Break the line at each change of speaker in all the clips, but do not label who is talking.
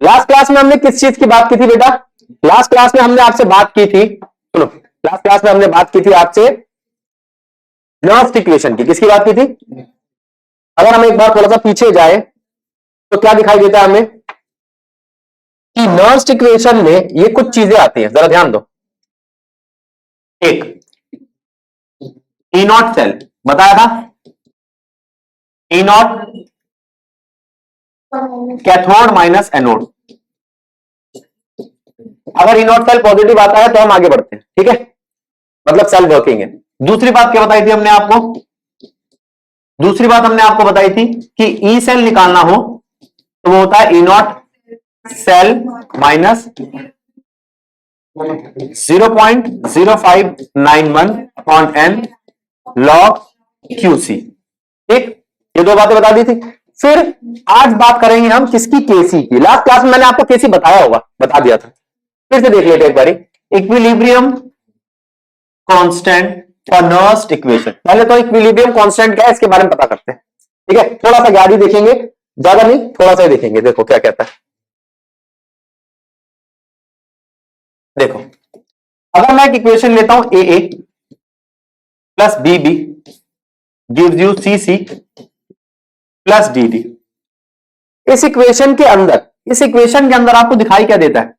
Last class में हमने किस चीज की बात की थी बेटा? लास्ट क्लास में हमने आपसे बात की थी, सुनो, लास्ट क्लास में हमने बात की थी आपसे नर्व्स इक्वेशन की। किसकी बात की थी? अगर हम एक बार थोड़ा सा पीछे जाए तो क्या दिखाई देता है हमें कि नर्व्स इक्वेशन में ये कुछ चीजें आती हैं, जरा ध्यान दो। एक ई नॉट सेल बताया था, ई नॉट कैथोड माइनस एनोड। अगर ई नॉट सेल पॉजिटिव आता है तो हम आगे बढ़ते हैं, ठीक है, मतलब सेल वर्किंग है। दूसरी बात क्या बताई थी हमने आपको? दूसरी बात हमने आपको बताई थी कि ई सेल निकालना हो तो वो होता है E not cell minus 0.0591 upon N log QC. ठीक, ये दो बातें बता दी थी। फिर आज बात करेंगे हम किसकी? केसी की। लास्ट क्लास में मैंने आपको केसी बताया होगा, बता दिया था, फिर से देख लेते एक बारी। Equilibrium constant for nerves equation. पहले तो इक्विलिब्रियम कांस्टेंट क्या है इसके बारे में पता करते हैं, ठीक है। थोड़ा सा ज्यादा देखेंगे, ज्यादा नहीं, थोड़ा सा ही देखेंगे। देखो क्या कहता है, देखो अगर मैं एक इक्वेशन लेता हूं A plus B gives you C C plus D D. इस इक्वेशन के अंदर आपको दिखाई क्या देता है?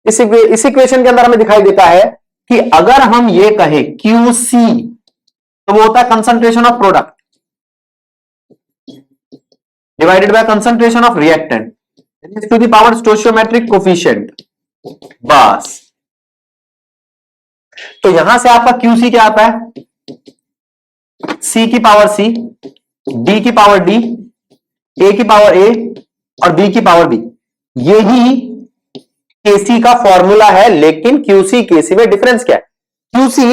इस इक्वेशन के अंदर हमें दिखाई देता है कि अगर हम ये कहें QC तो वो होता है concentration of product divided by concentration of reactant to the power stoichiometric coefficient. बस, तो यहां से आपका QC क्या आता है? C की पावर C, D की पावर D, A की पावर A और B की पावर B। यही केसी का फॉर्मूला है। लेकिन क्यूसी केसी में डिफरेंस क्या है? क्यूसी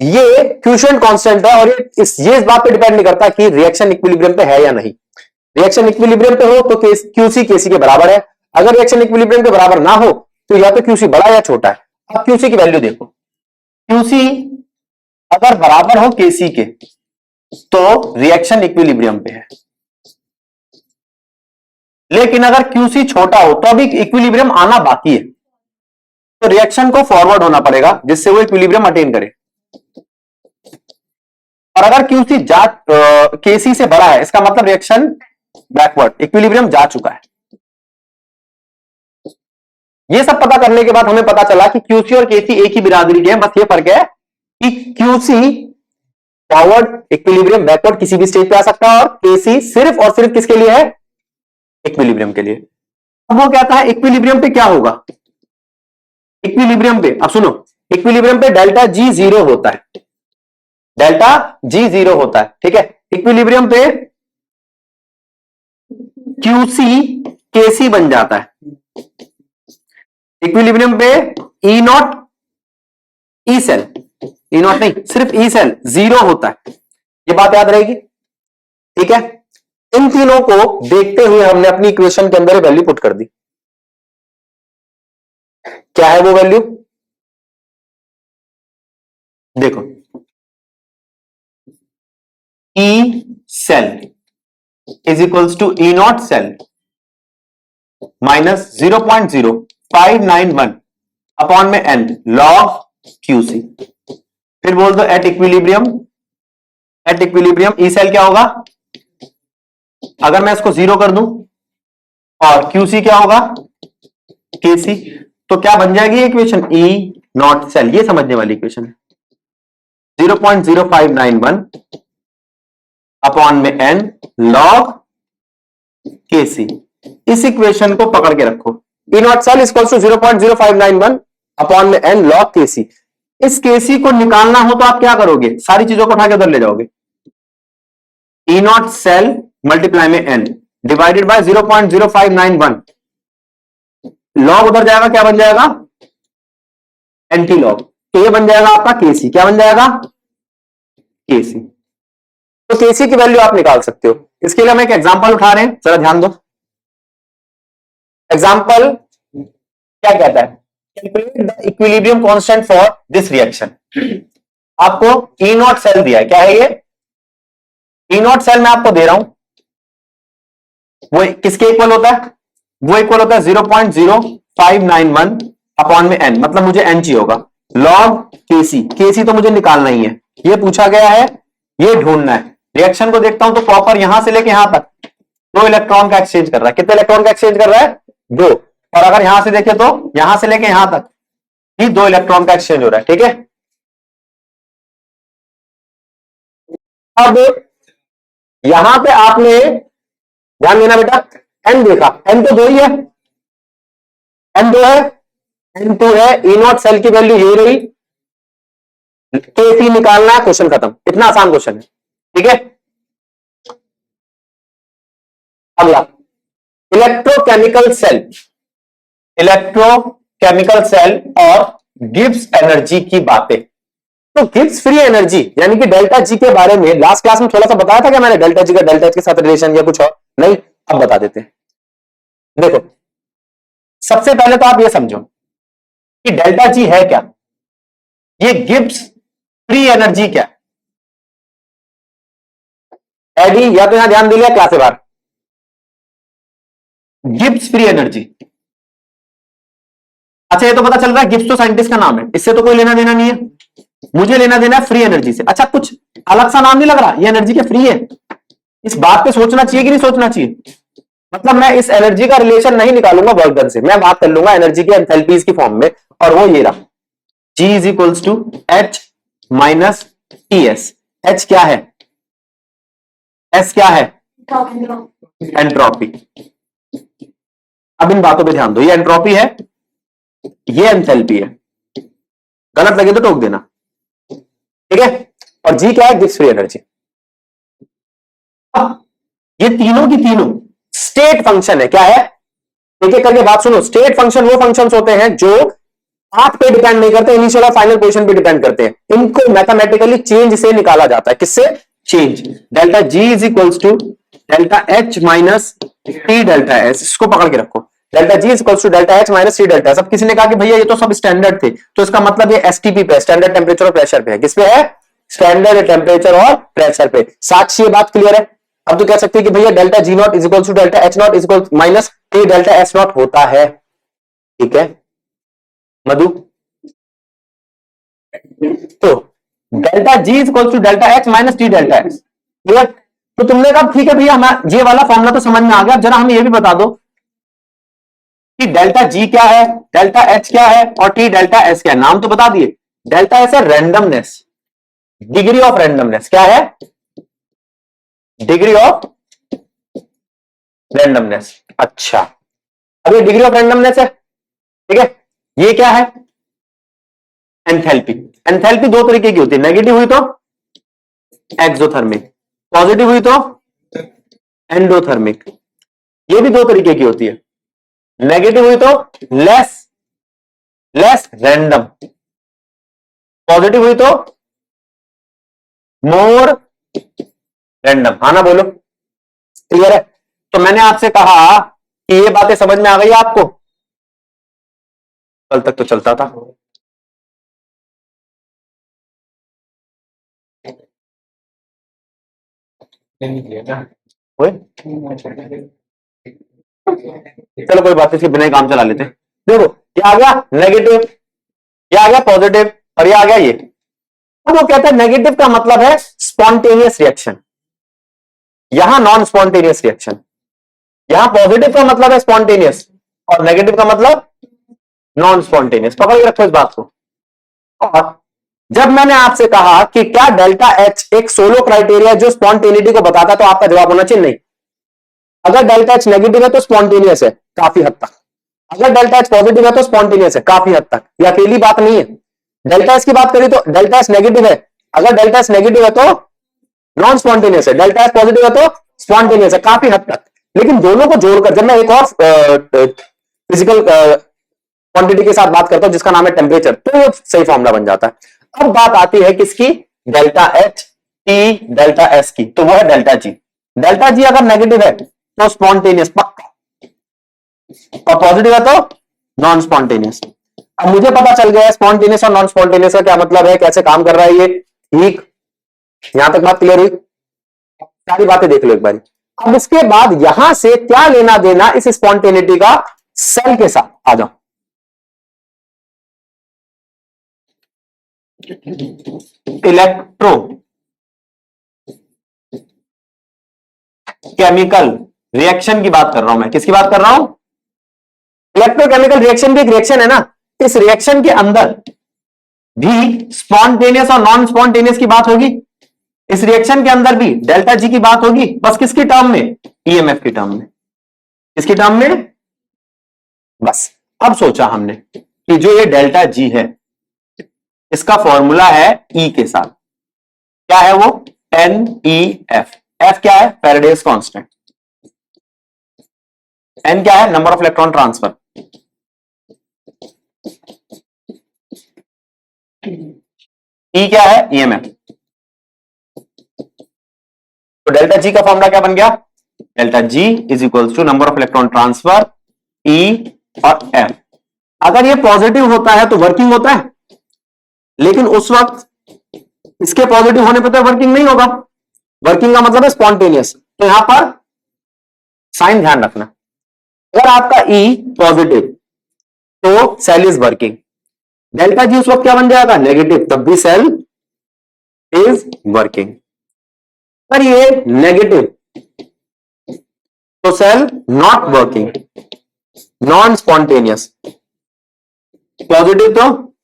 ये क्यूशेंट कांस्टेंट है और ये इस बात पे डिपेंड नहीं करता कि रिएक्शन इक्विलिब्रियम पे है या नहीं। रिएक्शन इक्विलिब्रियम पे हो तो क्यूसी केसी के बराबर है, अगर रिएक्शन इक्विलिब्रियम के बराबर ना हो तो या तो क्यूसी बड़ा या छोटा है। अब क्यूसी की वैल्यू देखो, क्यूसी अगर बराबर हो केसी के तो रिएक्शन इक्विलिब्रियम पे है, लेकिन अगर क्यूसी छोटा हो तो अभी इक्विलिब्रियम आना बाकी है, तो रिएक्शन को फॉरवर्ड होना पड़ेगा जिससे वो इक्विलिब्रियम अटेन करे। और अगर क्यूसी केसी से बड़ा है इसका मतलब रिएक्शन बैकवर्ड, इक्विलिब्रियम जा चुका है। ये सब पता करने के बाद हमें पता चला कि क्यूसी और केसी एक ही बिरादरी के हैं, बस ये फर्क है कि क्यूसी फॉरवर्ड, इक्विलिब्रियम बैकवर्ड किसी भी स्टेज पे आ सकता है, और केसी सिर्फ और सिर्फ किसके लिए है? इक्विलिब्रियम के लिए। अब वो कहता है इक्विलिब्रियम पे क्या होगा? इक्विलिब्रियम पे अब सुनो, इक्विलिब्रियम पे डेल्टा जी जीरो होता है, डेल्टा जी जीरो होता है, ठीक है। इक्विलिब्रियम पे क्यूसी केसी बन जाता है। इक्विलिब्रियम पे E not E cell, E not नहीं सिर्फ ई सेल जीरो होता है, ये बात याद रहेगी, ठीक है। इन तीनों को देखते हुए हमने अपनी इक्वेशन के अंदर वैल्यू पुट कर दी। क्या है वो वैल्यू? देखो, E cell is equals to E not cell minus 0.0591 upon में एन लॉग क्यूसी। फिर बोल दो at equilibrium, at equilibrium E cell क्या होगा? अगर मैं इसको जीरो कर दूं और क्यूसी क्या होगा? केसी, तो क्या बन जाएगी इक्वेशन? E not cell. ये समझने वाली इक्वेशन है, 0.0591 अपॉन में एन लॉग केसी। इस इक्वेशन को पकड़ के रखो, E not cell equal to 0.0591 upon में एन लॉग केसी। इस केसी को निकालना हो तो आप क्या करोगे? सारी चीजों को उठा के उधर ले जाओगे, ई नॉट सेल मल्टीप्लाई में एन डिवाइडेड बाय 0.0591, लॉग उधर जाएगा, क्या बन जाएगा? एंटी लॉग, तो ये बन जाएगा आपका केसी। क्या बन जाएगा? केसी। तो केसी की वैल्यू आप निकाल सकते हो। इसके लिए हम एक एग्जांपल उठा रहे हैं, जरा ध्यान दो। एग्जांपल क्या कहता है? Calculate the equilibrium constant for this reaction. आपको ई नॉट सेल दिया है, क्या है ये? ई नॉट सेल मैं आपको दे रहा हूं, वो किसके इक्वल होता है? वो इक्वल होता है 0.0591 अपॉन में n, मतलब मुझे n चाहिए होगा लॉग केसी। केसी तो मुझे निकालना ही है, ये पूछा गया है, ये ढूंढना है। रिएक्शन को देखता हूं तो प्रॉपर यहां से लेके यहां तक 2 इलेक्ट्रॉन का एक्सचेंज कर रहा है। कितने इलेक्ट्रॉन का एक्सचेंज कर रहा है? 2। और अगर यहां से देखें तो यहां से लेके यहां तक ही 2 इलेक्ट्रॉन का एक्सचेंज हो रहा है। ठीक है, अब यहां पे आपने ध्यान देना बेटा, एन देखा, एन तो 2 ही है, एन 2 है, एन 2 है। ई नॉट सेल की वैल्यू ये रही, के निकालना है, क्वेश्चन खत्म। इतना आसान क्वेश्चन है। ठीक है, अगला इलेक्ट्रोकेमिकल सेल, इलेक्ट्रोकेमिकल सेल और गिब्स एनर्जी की बातें। तो गिब्स फ्री एनर्जी यानी कि डेल्टा जी के बारे में लास्ट क्लास में थोड़ा सा बताया था क्या मैंने, डेल्टा जी का डेल्टा एच के साथ रिलेशन या कुछ और नहीं? अब बता देते हैं। देखो, सबसे पहले तो आप ये समझो कि डेल्टा जी है क्या, ये गिब्स फ्री एनर्जी क्या एडी, या तो यहां ध्यान दे लिया क्लास से बाहर, गिब्स फ्री एनर्जी। अच्छा, ये तो पता चल रहा है गिब्स तो साइंटिस्ट का नाम है, इससे तो कोई लेना देना नहीं है, मुझे लेना देना है फ्री एनर्जी से। अच्छा, कुछ अलग सा नाम नहीं लग रहा, ये एनर्जी के फ्री है, इस बात पे सोचना चाहिए कि नहीं सोचना चाहिए? मतलब मैं इस एनर्जी का रिलेशन नहीं निकालूंगा वर्क डन से, मैं बात कर लूंगा एनर्जी की एंथैल्पीज की फॉर्म में, और वो ये रहा, G is equals to H minus T S. H क्या है, एस क्या है, एंट्रोपी। अब इन बातों पे ध्यान दो, ये एंट्रोपी है, ये एंथैल्पी है, गलत लगे तो टोक देना। ठीक है, और जी क्या है, गिब्स फ्री एनर्जी। ये तीनों की तीनों स्टेट फंक्शन है। क्या है, एक एक करके बात सुनो। स्टेट फंक्शन वो फंक्शंस होते हैं जो पाथ पे डिपेंड नहीं करते, इनिशियल और फाइनल पोजीशन पे डिपेंड करते हैं। इनको मैथमेटिकली चेंज से निकाला जाता है। किससे? Change. Delta G is equals to delta H minus T delta S, इसको पकड़ के रखो। Delta G is equals to delta H minus T delta S. अब किसी ने कहा कि भैया ये तो सब स्टैंडर्ड थे, तो इसका मतलब ये एसटीपी पे, स्टैंडर्ड टेम्परेचर और प्रेशर पे है। किस पे है? स्टैंडर्ड टेम्परेचर और प्रेशर पे। साक्षी, ये बात क्लियर है? अब तो कह सकते हैं कि भैया delta G not is equal to delta H not is equal minus T delta S not होता है। ठीक है मधु, तो delta G is equal to delta H minus T delta S. Clear? तो तुमने कहा ठीक है भैया, हमें ये वाला फॉर्मूला तो समझ में आ गया, जरा हमें ये भी बता दो कि डेल्टा जी क्या है, डेल्टा एच क्या है और टी डेल्टा एस क्या है। नाम तो बता दिए। डेल्टा एस है रैंडमनेस, डिग्री ऑफ रैंडमनेस। क्या है? Degree of randomness. अच्छा, अब ये डिग्री ऑफ रैंडमनेस है, ठीक है। ये क्या है? एंथैल्पी। एंथैल्पी दो तरीके की होती है, नेगेटिव हुई तो एक्सोथर्मिक, पॉजिटिव हुई तो एंडोथर्मिक। ये भी दो तरीके की होती है, नेगेटिव हुई तो लेस रैंडम, पॉजिटिव हुई तो मोर रैंडम। हाँ ना, बोलो। क्लियर है? तो मैंने आपसे कहा कि ये बातें समझ में आ गई आपको? कल तक तो चलता था। चलो कोई बात नहीं, इसके बिना ही काम चला लेते हैं। देखो, क्या आ गया नेगेटिव, क्या आ गया पॉजिटिव, और ये आ गया ये। अब वो कहता है नेगेटिव का मतलब है स्पॉन्टेनियस रिएक्शन, यहां नॉन स्पॉन्टेनियस रिएक्शन। यहां पॉजिटिव का मतलब है स्पॉन्टेनियस और नेगेटिव का मतलब नॉन स्पॉन्टेनियस। पकड़ के रखो इस बात को। और जब मैंने आपसे कहा कि क्या डेल्टा एच एक सोलो क्राइटेरिया जो स्पॉन्टेनिटी को बताता है, तो आपका जवाब होना चाहिए नहीं। अगर डेल्टा एच नेगेटिव है तो स्पॉन्टेनियस है काफी हद तक, अगर डेल्टा एच पॉजिटिव है तो स्पॉन्टेनियस है काफी हद तक। ये अकेली बात नहीं है। डेल्टा एच की बात करें तो डेल्टा एच नेगेटिव है, अगर डेल्टा एच नेगेटिव है तो नॉन स्पॉन्टेनियस है, डेल्टा एच पॉजिटिव है तो स्पॉन्टेनियस है काफी हद तक। लेकिन दोनों को जोड़कर जब मैं एक और फिजिकल क्वांटिटी के साथ बात करता हूं जिसका नाम है टेम्परेचर, तो वो सही फॉर्मूला बन जाता है। अब बात आती है किसकी? Delta H T delta S की, तो वो है डेल्टा जी। डेल्टा जी अगर नेगेटिव है तो स्पॉन्टेनियस पक्का, और पॉजिटिव है तो नॉन स्पॉन्टेनियस। अब मुझे पता चल गया है स्पॉन्टेनियस और नॉन स्पॉन्टेनियस का क्या मतलब है, कैसे काम कर रहा है ये। ठीक, यहां तक बात क्लियर हुई? सारी बातें देख लो एक बार। अब इसके बाद यहां से क्या लेना देना इस स्पॉन्टेनिटी का सेल के साथ, आ जाओ। इलेक्ट्रो केमिकल रिएक्शन की बात कर रहा हूं मैं, किसकी बात कर रहा हूं? इलेक्ट्रोकेमिकल रिएक्शन भी एक रिएक्शन है ना, इस रिएक्शन के अंदर भी स्पॉन्टेनियस और नॉन स्पॉन्टेनियस की बात होगी, इस रिएक्शन के अंदर भी डेल्टा जी की बात होगी, बस किसकी टर्म में? ईएमएफ की टर्म में। किसकी टर्म में? बस अब सोचा हमने कि जो ये डेल्टा जी है इसका फॉर्मूला है ई के साथ, क्या है वो? N E F. एफ क्या है? Faraday's constant. एन क्या है? Number of electron transfer. E क्या है? ईएमएफ। तो डेल्टा जी का फॉर्मूला क्या बन गया? Delta G is equal to number of electron transfer, E और एफ। अगर ये पॉजिटिव होता है तो वर्किंग होता है, लेकिन उस वक्त इसके पॉजिटिव होने पर तो वर्किंग नहीं होगा। वर्किंग का मतलब है स्पॉन्टेनियस। तो यहां पर साइन ध्यान रखना, अगर आपका ई पॉजिटिव तो cell is working, delta G उस वक्त क्या बन जाएगा? नेगेटिव, तब भी सेल इज वर्किंग। पर ये नेगेटिव तो cell not working, non spontaneous. Positive तो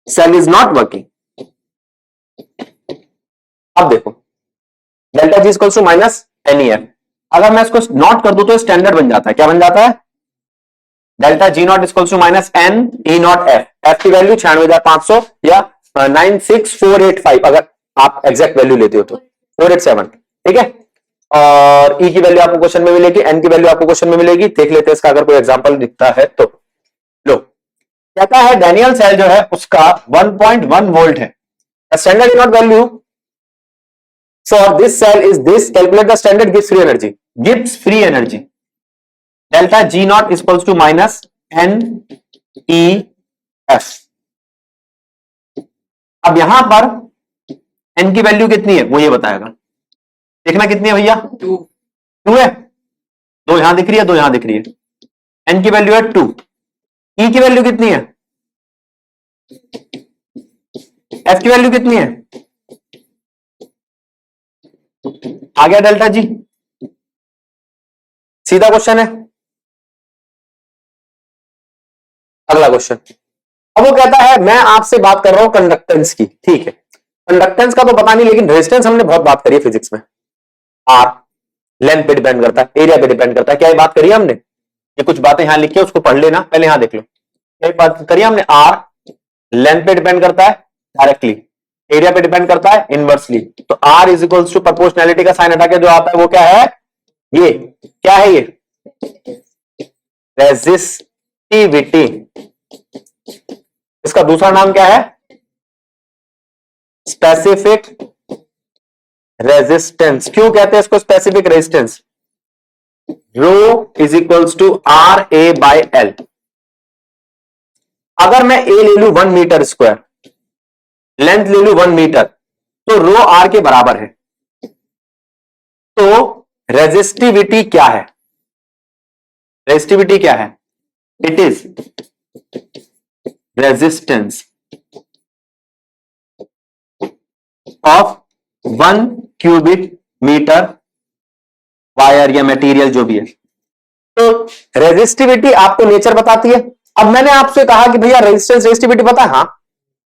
सेल इज नॉट वर्किंग। अब देखो delta G equals to minus NEF, अगर मैं इसको नॉट कर दूं तो स्टैंडर्ड बन जाता है, क्या बन जाता है? Delta G not equals to minus n E not F. F की वैल्यू 96,500 या 96485, अगर आप एग्जैक्ट वैल्यू लेते हो तो 487, ठीक है। और ई की वैल्यू आपको क्वेश्चन में मिलेगी, एन की वैल्यू आपको क्वेश्चन में मिलेगी। देख लेते हैं इसका अगर कोई एग्जांपल दिखता है तो। लो, कहता है डैनियल सेल जो है उसका 1.1 वोल्ट है, standard not value for this cell is this, calculate the standard gives free energy, gives free energy delta G naught is equals to minus N E F। अब यहां पर N की value कितनी है वो ये बताएगा, देखना कितनी है भैया? 2 है, 2 यहां दिख रही है, 2 यहां दिख रही है। N की वैल्यू है 2, E की वैल्यू कितनी है? F की वैल्यू कितनी है? आ गया डेल्टा जी, सीधा क्वेश्चन है। अगला क्वेश्चन, अब वो कहता है मैं आपसे बात कर रहा हूं कंडक्टेंस की, ठीक है। कंडक्टेंस का तो पता नहीं, लेकिन रेजिस्टेंस हमने बहुत बात करी है फिजिक्स में। आर लेंथ पे डिपेंड करता है, एरिया पे डिपेंड करता है, क्या ये बात करी हमने? ये कुछ बातें यहां लिखी है, उसको पढ़ लेना, पहले यहां देख लो। क्या बात करी हमने? आर लेंथ पे डिपेंड करता है डायरेक्टली, एरिया पे डिपेंड करता है इनवर्सली। तो R is equals to proportionality का साइन हटा के जो आता है वो क्या है? ये क्या है? ये रेजिस्टिविटी। इसका दूसरा नाम क्या है? Specific resistance. क्यों कहते हैं इसको specific resistance? Rho is equals to R A by L. अगर मैं ए ले लू 1 मीटर स्क्वायर, लेंथ ले लू 1 मीटर, तो रो आर के बराबर है। तो रेजिस्टिविटी क्या है? रेजिस्टिविटी क्या है? It is resistance of 1 cubic metre wire या मटेरियल जो भी है। तो रेजिस्टिविटी आपको नेचर बताती है। अब मैंने आपसे कहा कि भैया रेजिस्टेंस रेजिस्टिविटी पता है, हाँ।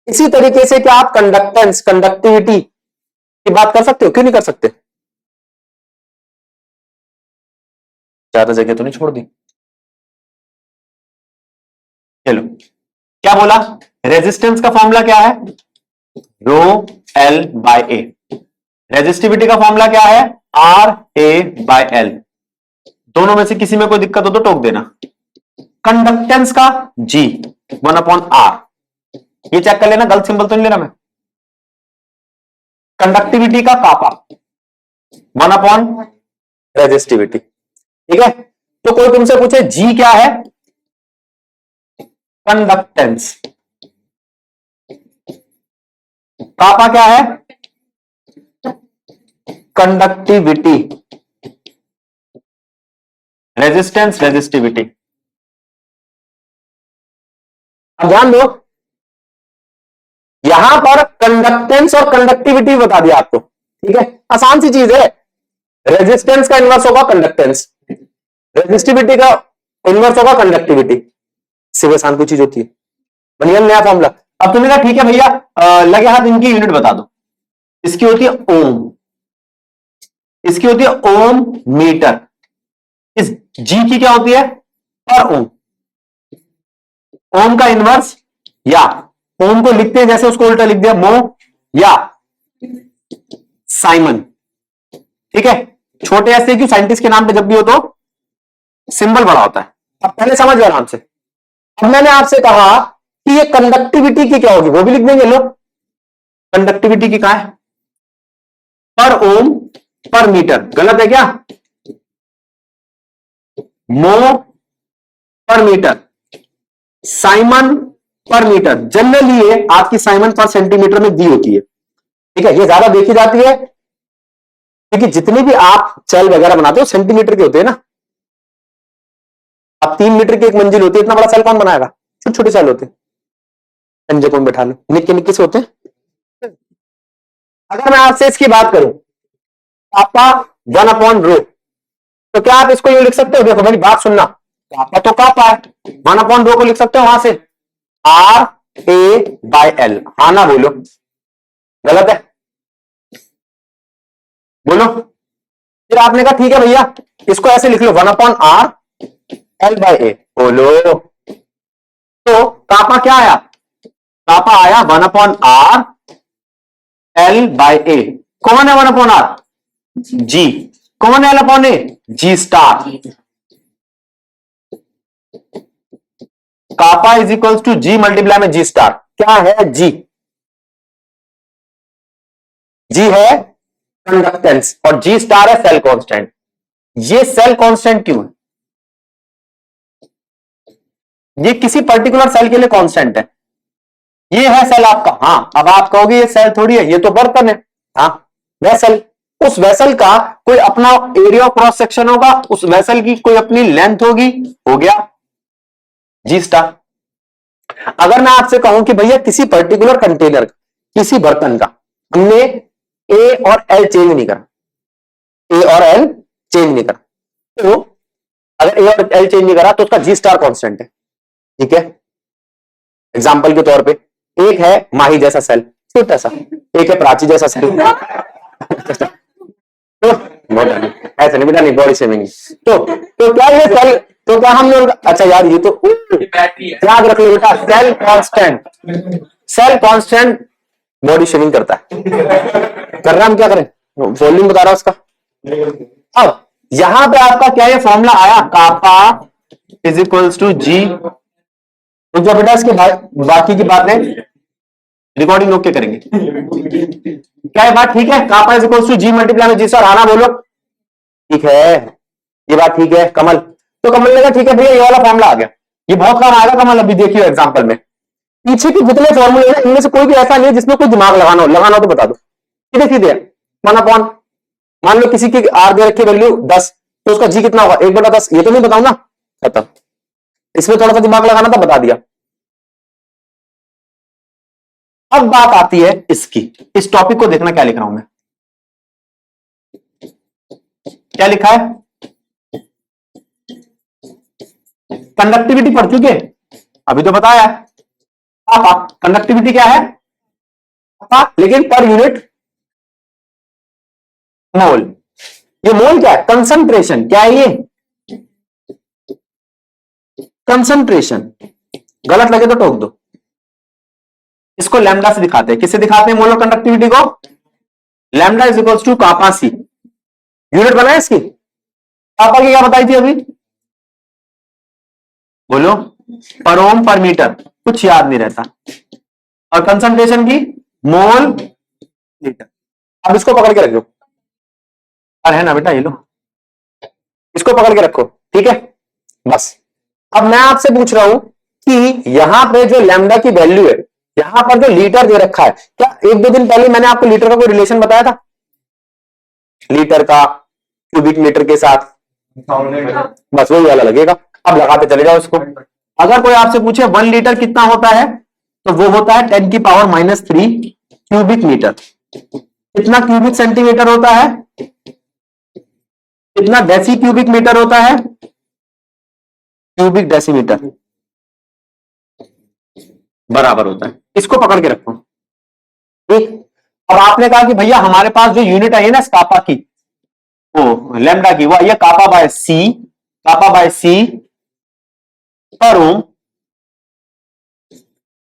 इसी तरीके से क्या आप कंडक्टेंस कंडक्टिविटी की बात कर सकते हो? क्यों नहीं कर सकते? ज्यादा जगह तो नहीं छोड़ दी? चलो, क्या बोला? रेजिस्टेंस का फॉर्मूला क्या है? Rho L by A. Resistivity का फॉर्मूला क्या है? R A by L. दोनों में से किसी में कोई दिक्कत हो तो टोक देना। कंडक्टेंस का जी 1/r, ये चेक कर लेना, गलत सिंबल तो नहीं लेना मैं। कंडक्टिविटी का कापा 1/रेजिस्टिविटी, ठीक है। तो कोई तुमसे पूछे जी क्या है? कंडक्टेंस। कापा क्या है? Conductivity, resistance, resistivity. अब ध्यान दो, यहां पर कंडक्टेंस और कंडक्टिविटी बता दिया आपको, ठीक है, आसान सी चीज है। रेजिस्टेंस का इन्वर्स होगा कंडक्टेंस, रेजिस्टिविटी का इन्वर्स होगा कंडक्टिविटी। सिर्फ आसान कोई चीज होती है, बनिए नया फॉर्मूला। अब तुमने कहा ठीक है भैया, लगे हाथ इनकी यूनिट बता दो। इसकी होती है ओम, इसकी होती है ओम मीटर, इस जी की क्या होती है पर ओम। ओम का इन्वर्स, या ओम को लिखते हैं जैसे उसको उल्टा लिख दिया मो या साइमन, ठीक है। छोटे ऐसे क्यों, साइंटिस्ट के नाम पे जब भी हो तो सिंबल बड़ा होता है। अब पहले समझ गए आराम से। अब मैंने आपसे कहा कि ये कंडक्टिविटी की क्या होगी, वो भी लिख देंगे लोग। कंडक्टिविटी की कहा है पर ओम पर मीटर, गलत है क्या? मो पर मीटर, साइमन पर मीटर। जनरली ये आपकी साइमन पर सेंटीमीटर में दी होती है, ठीक है। ये ज्यादा देखी जाती है क्योंकि जितनी भी आप सेल वगैरह बनाते हो सेंटीमीटर के होते हैं ना। अब 3 मीटर की एक मंजिल होती है, इतना बड़ा सेल कौन बनाएगा? छोटे छोटे सेल होते हैं, पंजे कौन बैठा लो, निक्के निक्के से होते हैं। अगर मैं आपसे इसकी बात करूं, आपका 1/रो, तो क्या आप इसको यूं लिख सकते हो? देखो मेरी बात सुनना, कापा तो कापा है, 1/रो को लिख सकते हो वहां से RA/L। हाँ ना बोलो, गलत है बोलो। फिर आपने कहा ठीक है भैया इसको ऐसे लिख लो 1/R/L/A, बोलो। तो कापा क्या आया? कापा आया 1/R/L/A। कौन है 1/R? जी। कौन है L/A? G star. Kappa is equals to G multiply में जी स्टार। क्या है जी? जी है कंडक्टेंस और जी स्टार है सेल कांस्टेंट। ये सेल कांस्टेंट क्यों है? ये किसी पर्टिकुलर सेल के लिए कांस्टेंट है। ये है सेल आपका, हाँ। अब आप कहोगे ये सेल थोड़ी है, ये तो बर्तन है। हाँ, वेसल, उस वेसल का कोई अपना एरिया ऑफ क्रॉस सेक्शन होगा, उस वेसल की कोई अपनी लेंथ होगी, हो गया जी स्टार। अगर मैं आपसे कहूं कि भैया किसी पर्टिकुलर कंटेनर, किसी बर्तन का हमने ए और एल चेंज नहीं करा, ए और एल चेंज नहीं करा, तो अगर ए और एल चेंज नहीं करा तो उसका जी स्टार कॉन्स्टेंट है, ठीक है। एग्जाम्पल के तौर पे एक है माही जैसा सेल, छोटा सा, एक है प्राची जैसा सेल तो ऐसा नहीं बेटा, नहीं बॉडी शेमिंग। तो क्या ये सेल, तो क्या हमने अच्छा यार ये तो याद रख लो बेटा, cell constant, cell constant body shaming करता है। कर रहा हम क्या करें, वॉल्यूम बता रहा उसका। अब यहां पे आपका क्या ये फॉर्मूला आया, कापा इज इक्वल्स टू जी। तो जो बेटा इसके बाकी की बातें रिकॉर्डिंग रोक के करेंगे। क्या ये बात ठीक है? Kappa is equals to G multiply में जी स्टार, आना बोलो। ठीक है, ये बात ठीक है। कमल, तो कमल ने कहा ठीक है भैया ये वाला फॉर्मूला आ गया, ये बहुत काम आएगा कमल। अभी देखिए एग्जांपल में पीछे के जितने फॉर्मूले हैं इनमें से कोई भी ऐसा नहीं है जिसमें कोई दिमाग लगाना हो तो बता दो। सीधे सीधे 1/, मान लो किसी की आर दे रखी वैल्यू 10, तो उसका जी कितना होगा 1/10, ये तो नहीं बताऊं ना, खत्म। इसमें थोड़ा सा दिमाग लगाना था, बता दिया। अब बात आती है इसकी, इस टॉपिक को देखना क्या लिख रहा हूं मैं, क्या लिखा है। कंडक्टिविटी पढ़ चुके, अभी तो बताया पापा कंडक्टिविटी क्या है पापा, लेकिन पर यूनिट मोल। ये मोल क्या है? कंसंट्रेशन। क्या है ये? कंसंट्रेशन। गलत लगे तो टोक दो। इसको लैम्डा से दिखाते हैं। किससे दिखाते हैं मोलर कंडक्टिविटी को? Lambda is equals to kappa C. Unit बनाए इसकी, कापा की क्या बताई थी अभी, बोलो, पर ओम पर मीटर, कुछ याद नहीं रहता। और कंसंट्रेशन की मोल लीटर। अब इसको पकड़ के रखो, और है ना बेटा ये लो, इसको पकड़ के रखो, ठीक है बस। अब मैं आपसे पूछ रहा हूं कि यहां पे जो लैम्डा की वैल्यू है, यहां पर जो लीटर दे रखा है, क्या 1-2 दिन पहले मैंने आपको लीटर का कोई रिलेशन बताया था? लीटर का क्यूबिक मीटर के साथ, बस वही वाला लगेगा। अब लगाते चले जाओ इसको। अगर कोई आपसे पूछे 1 लीटर कितना होता है, तो वो होता है 10 की पावर -3 क्यूबिक मीटर। कितना क्यूबिक सेंटीमीटर होता है, कितना डेसी क्यूबिक मीटर होता है, क्यूबिक डेसीमीटर बराबर होता है। इसको पकड़ के रखो, ठीक। अब आपने कहा कि भैया हमारे पास जो यूनिट आई है ना कापा की, वो लैम्डा की, वो आई है कापा बाय सी पर ओम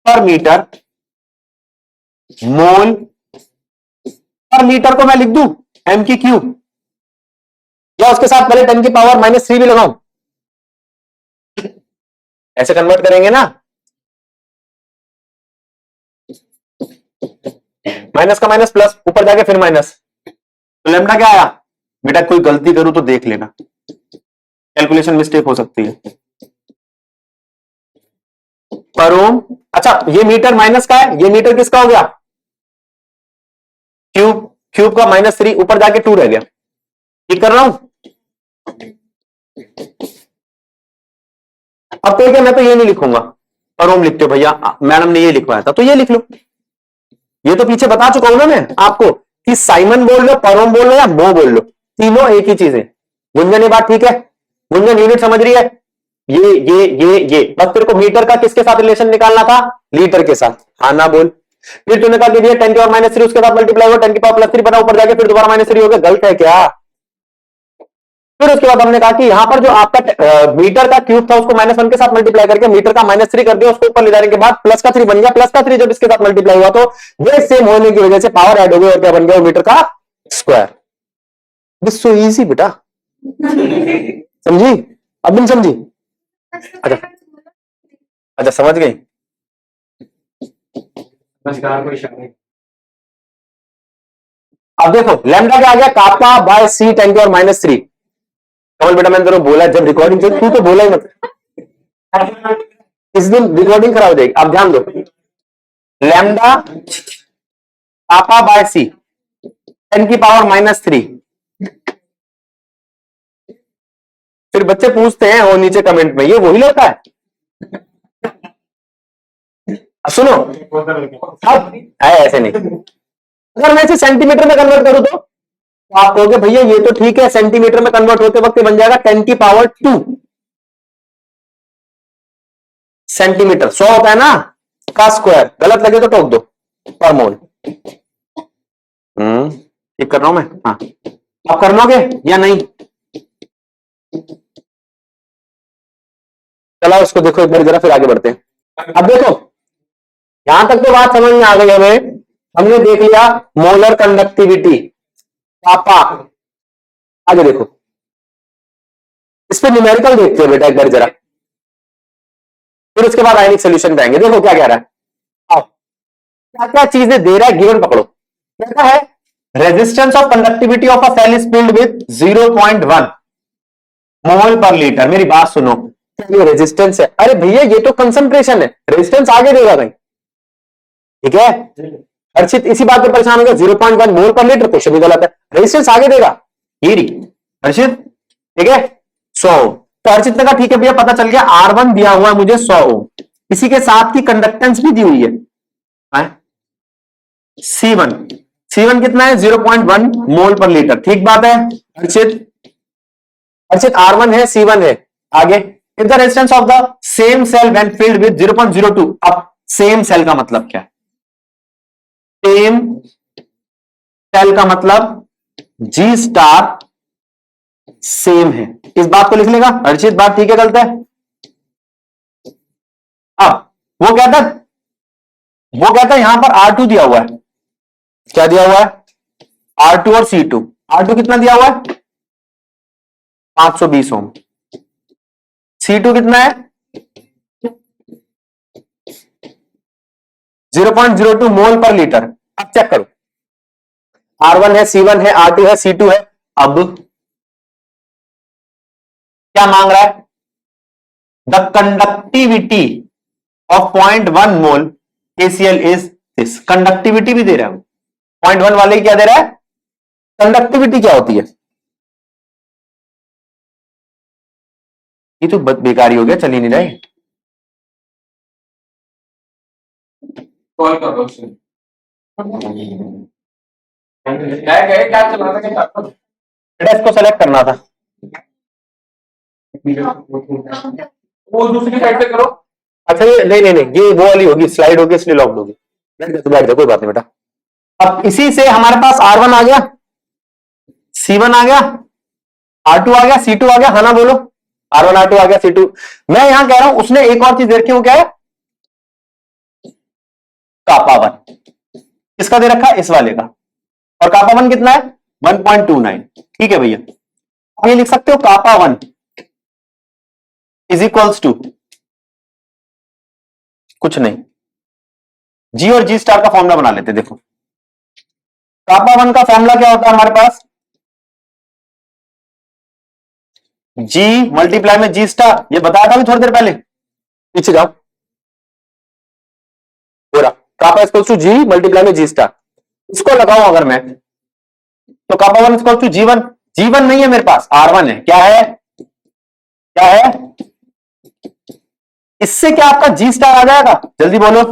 पर मीटर मोल पर लीटर को मैं लिख दूं एम की क्यूब, या उसके साथ पहले 10 की पावर -3 भी लगाऊं, ऐसे कन्वर्ट करेंगे ना, माइनस का माइनस प्लस, ऊपर जाके फिर माइनस, तो लैम्डा क्या आया बेटा, कोई गलती करूं तो देख लेना, कैलकुलेशन मिस्टेक हो सकती है। पर ओम, अच्छा ये मीटर माइनस का है, ये मीटर किसका हो गया, क्यूब का -3, ऊपर जाके 2 रह गया, ठीक कर रहा हूं। अब कोई क्या, मैं तो ये नहीं लिखूंगा, पर ओम लिखते हो भैया, मैडम ने ये लिखवाया था तो ये लिख लो। ये तो पीछे बता चुका हूं ना मैं आपको कि साइमन बोल लो, पर ओम बोल लो या मो बोल लो, तीनों एक ही चीज है। गुंजन ये बात ठीक है, गुंजन यूनिट समझ रही है, ये बस तेरे को मीटर का किसके साथ रिलेशन निकालना था, लीटर के साथ, हाँ ना बोल। फिर तूने कहा कि भैया 10 की पावर -3 उसके साथ मल्टीप्लाई हुआ 10 की पावर +3 बना, ऊपर जाके फिर दोबारा -3 हो गया, गलत है क्या। फिर उसके बाद हमने कहा कि यहां पर जो आपका मीटर का क्यूब था उसको -1 के साथ मल्टीप्लाई करके मीटर का -3 कर दिया, उसको ऊपर ले जाने के बाद प्लस का 3 बन गया, प्लस का 3 जब इसके साथ मल्टीप्लाई हुआ तो ये सेम होने की वजह से पावर ऐड हो गई और क्या बन गया, मीटर का स्क्वायर। दिस सो इजी बेटा, समझी, अब तुम समझी। अच्छा अच्छा समझ गई। अब देखो लैम्डा क्या आ गया, कापा बाय सी 10 की पावर -3। कमल बेटा मैंने तेरे को बोला जब रिकॉर्डिंग चल, तू तो बोला ही मत, इस दिन रिकॉर्डिंग खराब हो जाएगी। आप ध्यान दो, लैम्डा कापा बाय सी 10 की पावर -3। फिर बच्चे पूछते हैं वो नीचे कमेंट में, ये वही लड़का है, सुनो अब ऐसे नहीं, अगर मैं इसे सेंटीमीटर में कन्वर्ट करूं तो आप कहोगे भैया ये तो ठीक है, सेंटीमीटर में कन्वर्ट होते वक्त बन जाएगा 10 की पावर 2 सेंटीमीटर, 100 होता है ना का स्क्वायर, गलत लगे तो टोक दो, पर मोल। ठीक कर रहा हूं मैं, हाँ आप कर लोगे या नहीं, चलो उसको देखो एक बार जरा, फिर आगे बढ़ते हैं। अब देखो यहां तक तो बात समझ में आ गई हमें, हमने देख लिया मोलर कंडक्टिविटी पापा। आगे देखो, इस पे न्यूमेरिकल देखते हैं बेटा एक बार जरा, फिर उसके बाद आयनिक सोल्यूशन पे आएंगे। देखो क्या कह रहा है, आओ क्या क्या चीजें दे रहा है, गिवन पकड़ो। कहता है resistance of conductivity of a cell is filled with 0.1 mole per litre. मेरी बात सुनो, ये रेजिस्टेंस है, अरे भैया ये तो कंसंट्रेशन है, रेजिस्टेंस आगे देगा कहीं, ठीक है। हर्षित इसी बात पे परेशान होगा, 0.1 मोल पर लीटर, क्वेश्चन भी गलत है, रेजिस्टेंस आगे देगा ये रही हर्षित, ठीक है 100 ओम। तो हर्षित ने कहा ठीक है भैया पता चल गया, R1 दिया हुआ है मुझे 100 ओम, इसी के साथ की कंडक्टेंस भी दी हुई है C1 कितना है 0.1 मोल पर लीटर, ठीक बात है हर्षित। हर्षित R1 है C1 है, आगे if the resistance of the same cell when filled with 0.02। अब सेम सेल का मतलब क्या है, सेम सेल का मतलब G स्टार सेम है, इस बात को लिख लेगा हर्षित, बात ठीक है गलत है। अब वो कहता है यहां पर R2 दिया हुआ है, क्या दिया हुआ है R2 और C2, R2 कितना दिया हुआ है 520 ओम, C2 कितना है 0.02 मोल पर लीटर। अब चेक करो, R1 है C1 है R2 है C2 है, अब क्या मांग रहा है, the conductivity of 0.1 mole KCl is this, conductivity भी दे रहा है 0.1 वाले क्या दे रहा है कंडक्टिविटी क्या होती है? ये तो बेकारी हो गया, चल ही नहीं रहा है।
कॉल कर दो उससे। क्या चल रहा था?
बेटा इसको सेलेक्ट करना था।
वो दूसरी साइड से करो।
अच्छा ये नहीं नहीं नहीं, ये वो वाली होगी, स्लाइड होगी इसलिए लॉक्ड होगी। बैठ जा, कोई बात नहीं बेटा। अब इसी से हमारे पास R1 आ गया, C1 आ गया, R2 आ गया, C2 आ गया, है ना? बोलो R1 R2 आ गया, C2। मैं यहां कह रहा हूं उसने एक और चीज देखी, वो क्या है? कापा 1 किसका दे रखा है? इस वाले का। और कापा 1 कितना है? 1.29। ठीक है भैया, आप ये लिख सकते हो कापा 1 इज इक्वल्स टू कुछ नहीं, जी और जी स्टार का फॉर्मूला बना लेते। देखो कापा 1 का फॉर्मूला क्या होता है हमारे पास? जी मल्टीप्लाई में जी स्टार, ये बताया था भी थोड़ी देर पहले, पीछे जाओ। पूरा कापा इक्वल्स टू जी मल्टीप्लाई में जी स्टार, इसको लगाऊं अगर मैं, तो कापा 1 इक्वल्स टू G1। G1 नहीं है मेरे पास, R1 है। क्या है? क्या है? इससे क्या आपका जी स्टार आ जाएगा? जल्दी बोलो।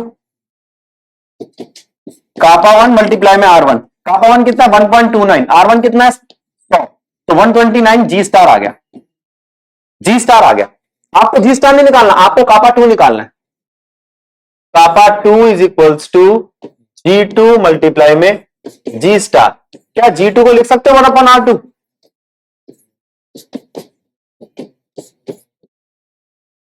कापा 1 मल्टीप्लाई में R1, कापा 1 कितना? 1.29, R1 कितना है? 100, तो 129 जी स्टार आ गया। जी स्टार आ गया। आपको जी स्टार नहीं निकालना, आपको कापा 2 निकालना है। Kappa 2 is equals to G2 multiply में जी स्टार। क्या G2 को लिख सकते हो 1/R2?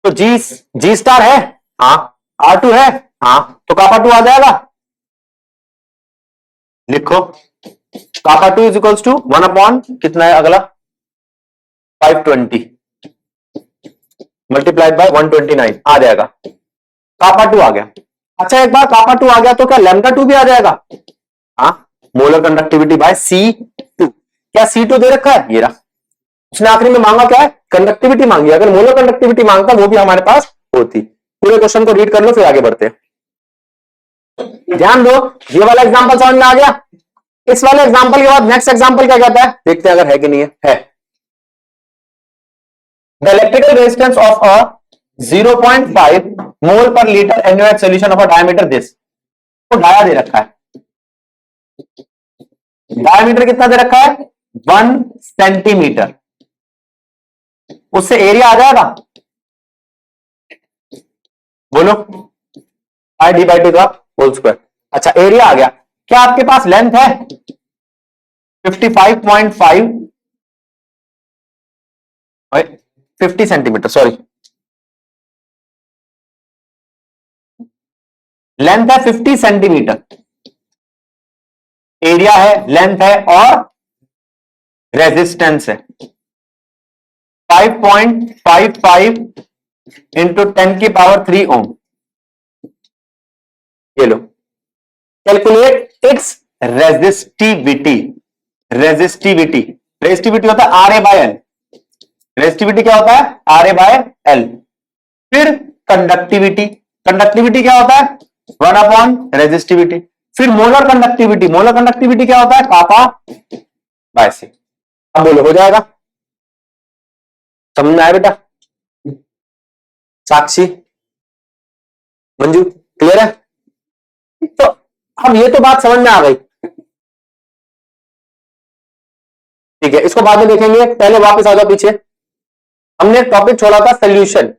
तो जी स्टार है, हाँ। R2 है, हाँ, तो कापा 2 आ जाएगा। लिखो कापा 2 इज इक्वल्स टू 1 कितना है अगला? 520 मल्टीप्लाइड बाय 129 आ जाएगा। कापा 2 आ गया। अच्छा एक बार कापा 2 आ गया तो क्या लैम्डा 2 भी आ जाएगा? हाँ, मोलर कंडक्टिविटी बाय C2। क्या C2 दे रखा है? ये रहा। उसने आखिरी में मांगा क्या है? कंडक्टिविटी मांगी। अगर मोलर कंडक्टिविटी मांगता वो भी हमारे पास होती। पूरे क्वेश्चन को रीड कर लो फिर आगे बढ़ते हैं। ध्यान दो, ये वाला एग्जांपल समझ में आ गया? इस वाले एग्जांपल के बाद नेक्स्ट एग्जांपल क्या कहता है, देखते हैं अगर है कि नहीं है। The electrical resistance of a 0.5 mole per litre NaOH solution of a diameter this. तो डाया दे रखा है, डायमीटर कितना दे रखा है? 1 सेंटीमीटर। उससे एरिया आ जाएगा, बोलो, आई डी बाई टू का होल स्क्वायर। अच्छा एरिया आ गया। क्या आपके पास लेंथ है? 55.5 50 सेंटीमीटर, सॉरी, लेंथ है 50 सेंटीमीटर, एरिया है, लेंथ है और रेजिस्टेंस है 5.55 इंटू 10⁻³ ओम। ये लो, calculate its resistivity. Resistivity, resistivity होता है RA/L। रेजिस्टिविटी क्या होता है? RA/L। फिर कंडक्टिविटी, कंडक्टिविटी क्या होता है? 1 रेजिस्टिविटी। फिर मोलर कंडक्टिविटी, मोलर कंडक्टिविटी क्या होता है? कापा बाय C। अब बोलो हो जाएगा? समझ में आया बेटा? साक्षी, मंजू, क्लियर है? तो अब ये तो बात समझ में आ गई, ठीक है, इसको बाद में देखेंगे, पहले वापस आ जाओ पीछे। हमने टॉपिक छोड़ा था सोल्यूशन,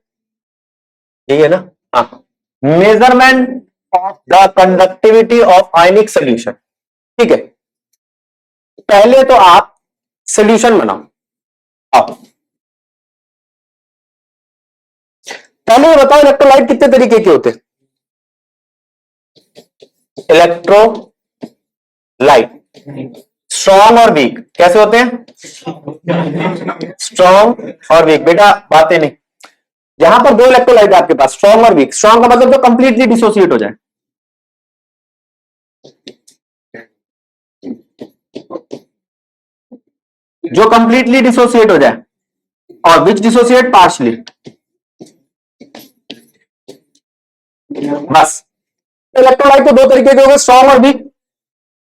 यही है ना? हाँ, measurement of the conductivity of ionic solution. ठीक है, पहले तो आप सोल्यूशन बनाओ। आप पहले ये बताओ इलेक्ट्रोलाइट कितने तरीके के होते हैं? इलेक्ट्रोलाइट स्ट्रॉन्ग और वीक कैसे होते हैं? स्ट्रॉन्ग और वीक। बेटा बातें नहीं, यहां पर दो इलेक्ट्रोलाइट है आपके पास, स्ट्रॉन्ग और वीक। स्ट्रॉन्ग का मतलब जो कंप्लीटली डिसोसिएट हो जाए, जो कंप्लीटली डिसोसिएट हो जाए, और विच डिसोसिएट पार्शली। बस इलेक्ट्रोलाइट तो दो तरीके के हो गए, स्ट्रॉन्ग और वीक।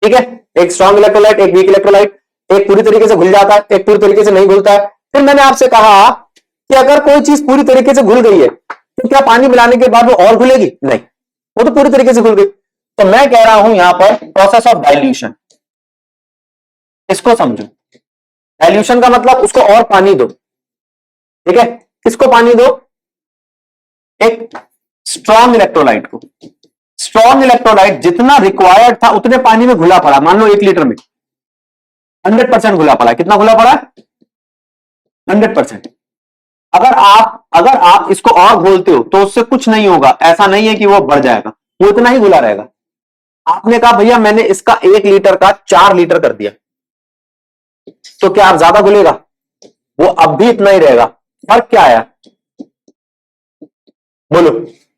ठीक है, एक स्ट्रॉन्ग इलेक्ट्रोलाइट, एक वीक इलेक्ट्रोलाइट। एक पूरी तरीके से घुल जाता है, एक पूरी तरीके से नहीं घुलता है। फिर मैंने आपसे कहा कि अगर कोई चीज पूरी तरीके से घुल गई है तो क्या पानी मिलाने के बाद वो और घुलेगी? नहीं, वो तो पूरी तरीके से घुल गई। तो मैं कह रहा हूं यहां पर प्रोसेस ऑफ डाइल्यूशन, इसको समझो। डाइल्यूशन का मतलब उसको और पानी दो, ठीक है। किसको पानी दो? एक स्ट्रॉन्ग इलेक्ट्रोलाइट को। स्ट्रॉन्ग इलेक्ट्रोलाइट जितना रिक्वायर्ड था उतने पानी में घुला पड़ा, मान लो 1 लीटर में 100% घुला पड़ा। कितना घुला पड़ा? 100%। अगर आप इसको और घोलते हो तो उससे कुछ नहीं होगा, ऐसा नहीं है कि वो बढ़ जाएगा, वो इतना ही घुला रहेगा। आपने कहा भैया मैंने इसका 1 लीटर का 4 लीटर कर दिया, तो क्या आप ज्यादा घुलेगा? वो अब भी इतना ही रहेगा। फर्क क्या है? बोलो,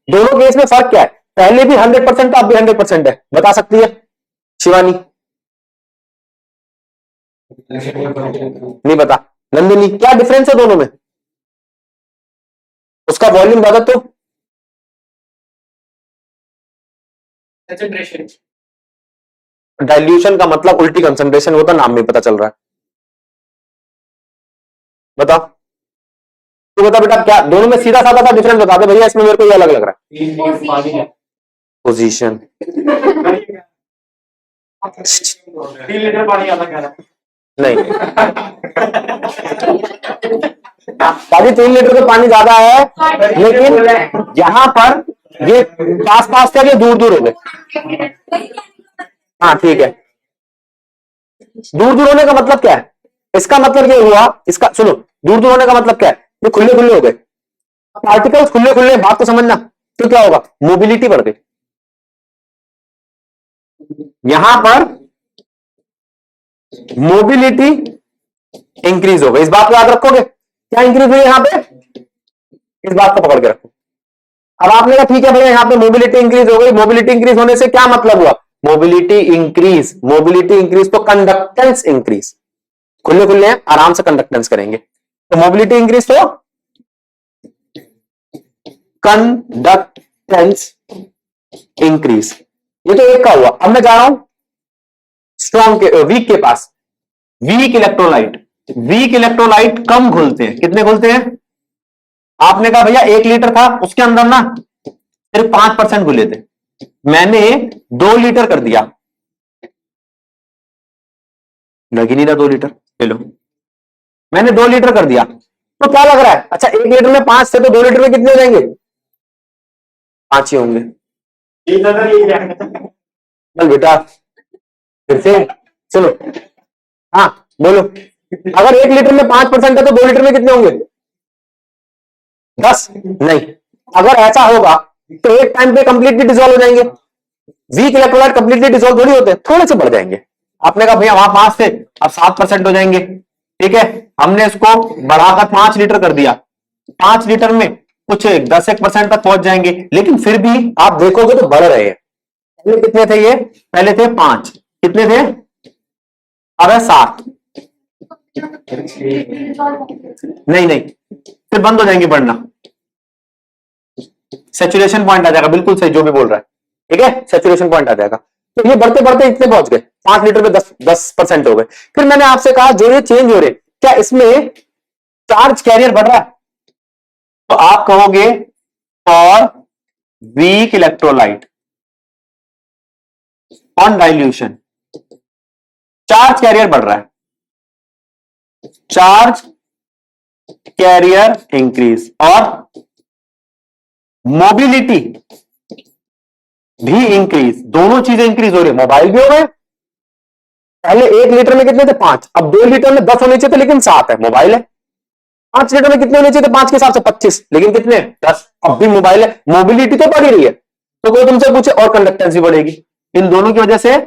दोनों केस में फर्क क्या है? पहले भी 100% था, अब भी 100% है। बता सकती है शिवानी? नहीं बता। नंदिनी, क्या डिफरेंस है दोनों में? उसका वॉल्यूम बढ़ा तो
कंसंट्रेशन।
डाइल्यूशन का मतलब उल्टी कंसंट्रेशन, वो तो नाम में पता चल रहा है। बता, तू बता बेटा, क्या दोनों में सीधा साधा सा डिफरेंस बता दे भैया, इसमें मेरे को ये अलग लग रहा है। पोजीशन।
3 लीटर पानी आता क्या?
नहीं भाजी, 3 लीटर तो पानी ज्यादा है, लेकिन यहां पर ये पास पास थे, ये दूर दूर हो गए। हाँ ठीक है, दूर दूर होने का मतलब क्या है? इसका मतलब ये हुआ, इसका सुनो, दूर दूर होने का मतलब क्या है? ये खुले खुले हो गए पार्टिकल्स, खुले खुले। बात तो समझना, तो क्या होगा? मोबिलिटी बढ़ गई। यहां पर मोबिलिटी इंक्रीज हो गई। इस बात को याद रखोगे? क्या इंक्रीज हुई यहां पे? इस बात को पकड़ के रखो। अब आपने कहा ठीक है भैया, यहां पे मोबिलिटी इंक्रीज हो गई। मोबिलिटी इंक्रीज होने से क्या मतलब हुआ? मोबिलिटी इंक्रीज तो कंडक्टेंस इंक्रीज। खुले खुले हैं, आराम से कंडक्टेंस करेंगे, तो मोबिलिटी इंक्रीज तो कंडक्टेंस इंक्रीज। ये तो एक का हुआ। अब मैं जा रहा हूं स्ट्रॉन्ग के, वीक के पास। वीक इलेक्ट्रोलाइट कम घुलते हैं। कितने घुलते हैं? आपने कहा भैया 1 लीटर था, उसके अंदर ना सिर्फ 5% घुले थे, मैंने 2 लीटर कर दिया। लग ही नहीं रहा 2 लीटर, ले लो, मैंने 2 लीटर कर दिया, तो क्या लग रहा है? अच्छा 1 लीटर में 5 थे, तो 2 लीटर में कितने हो जाएंगे? 5 ही होंगे। चल बेटा फिर से सुनो, हाँ बोलो। अगर 1 लीटर में 5% है तो 2 लीटर में कितने होंगे? 10? नहीं, अगर ऐसा होगा तो एक टाइम पे कंप्लीटली डिसॉल्व हो जाएंगे। वीक इलेक्ट्रोलाइट कंप्लीटली डिसॉल्व थोड़ी होते हैं, थोड़े से बढ़ जाएंगे। आपने कहा भैया वहां 5 थे, अब 7% हो जाएंगे। ठीक है, हमने इसको बढ़ाकर 5 लीटर कर दिया। 5 लीटर में कुछ 10% तक पहुंच जाएंगे, लेकिन फिर भी आप देखोगे तो बढ़ रहे हैं। पहले कितने थे? ये पहले थे 5, कितने थे? अब है 7। नहीं नहीं, फिर बंद हो जाएंगे बढ़ना, सैचुरेशन पॉइंट आ जाएगा। बिल्कुल सही जो भी बोल रहा है, ठीक है, सैचुरेशन पॉइंट आ जाएगा। तो ये बढ़ते बढ़ते इतने पहुंच गए, 5 लीटर में 10% हो गए। फिर मैंने आपसे कहा जो ये चेंज हो रहे, क्या इसमें चार्ज कैरियर बढ़ रहा है? तो आप कहोगे for weak electrolyte on dilution charge carrier बढ़ रहा है, चार्ज कैरियर इंक्रीज, और मोबिलिटी भी इंक्रीज। दोनों चीजें इंक्रीज हो रही है, मोबाइल भी हो गए। पहले 1 लीटर में कितने थे? 5, अब 2 लीटर में 10 होने चाहिए थे, लेकिन 7 है, मोबाइल है। 5 लीटर में कितने होने चाहिए थे? 5 के हिसाब से 25, लेकिन कितने? 10, अब भी मोबाइल है। मोबिलिटी तो बढ़ ही रही है, तो कोई तुमसे पूछे और कंडक्टेंस भी बढ़ेगी। इन दोनों की वजह से